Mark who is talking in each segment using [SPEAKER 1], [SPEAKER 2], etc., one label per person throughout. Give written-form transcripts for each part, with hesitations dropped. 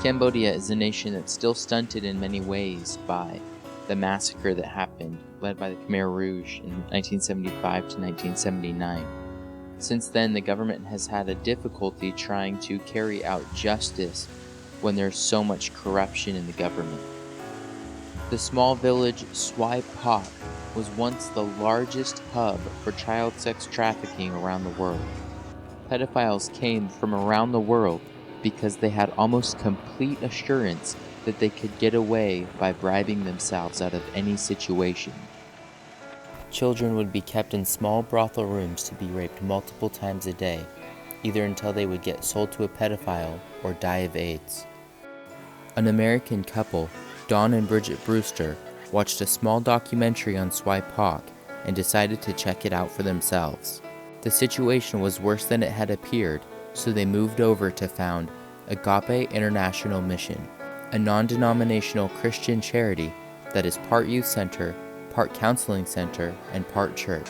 [SPEAKER 1] Cambodia is a nation that's still stunted in many ways by the massacre that happened, led by the Khmer Rouge in 1975 to 1979. Since then, the government has had a difficulty trying to carry out justice when there's so much corruption in the government. The small village Swai Pak was once the largest hub for child sex trafficking around the world. Pedophiles came from around the world because they had almost complete assurance that they could get away by bribing themselves out of any situation. Children would be kept in small brothel rooms to be raped multiple times a day, either until they would get sold to a pedophile or die of AIDS. An American couple, Don and Bridget Brewster, watched a small documentary on Swai Pak and decided to check it out for themselves. The situation was worse than it had appeared, so they moved over to found Agape International Mission, a non-denominational Christian charity that is part youth center, part counseling center, and part church.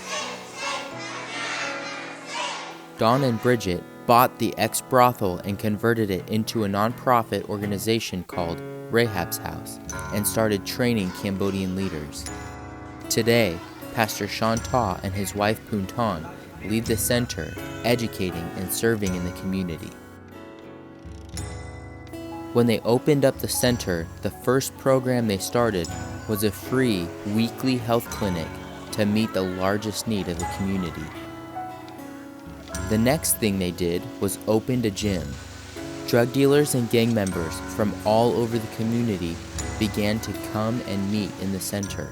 [SPEAKER 1] Don and Bridget bought the ex-brothel and converted it into a non-profit organization called Rahab's House and started training Cambodian leaders. Today, Pastor Sean Ta and his wife Puntan lead the center, educating and serving in the community. When they opened up the center, the first program they started was a free weekly health clinic to meet the largest need of the community. The next thing they did was opened a gym. Drug dealers and gang members from all over the community began to come and meet in the center.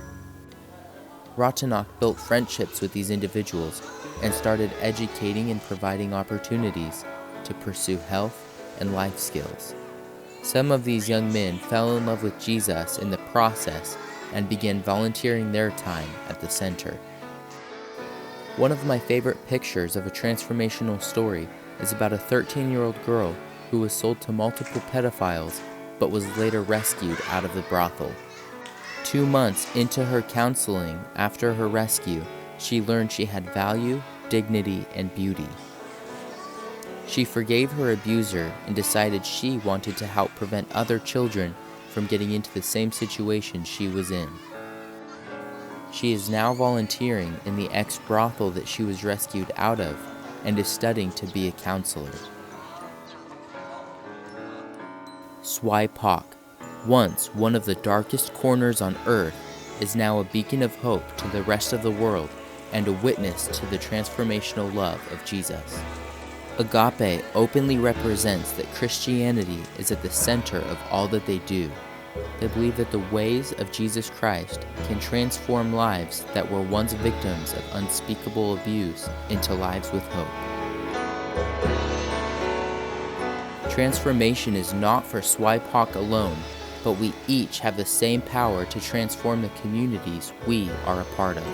[SPEAKER 1] Ratanak built friendships with these individuals and started educating and providing opportunities to pursue health and life skills. Some of these young men fell in love with Jesus in the process and began volunteering their time at the center. One of my favorite pictures of a transformational story is about a 13-year-old girl who was sold to multiple pedophiles but was later rescued out of the brothel. 2 months into her counseling after her rescue, she learned she had value, dignity, and beauty. She forgave her abuser and decided she wanted to help prevent other children from getting into the same situation she was in. She is now volunteering in the ex-brothel that she was rescued out of and is studying to be a counselor. Swai Pak, once one of the darkest corners on earth, is now a beacon of hope to the rest of the world and a witness to the transformational love of Jesus. Agape openly represents that Christianity is at the center of all that they do. They believe that the ways of Jesus Christ can transform lives that were once victims of unspeakable abuse into lives with hope. Transformation is not for Swai Pak alone, but we each have the same power to transform the communities we are a part of.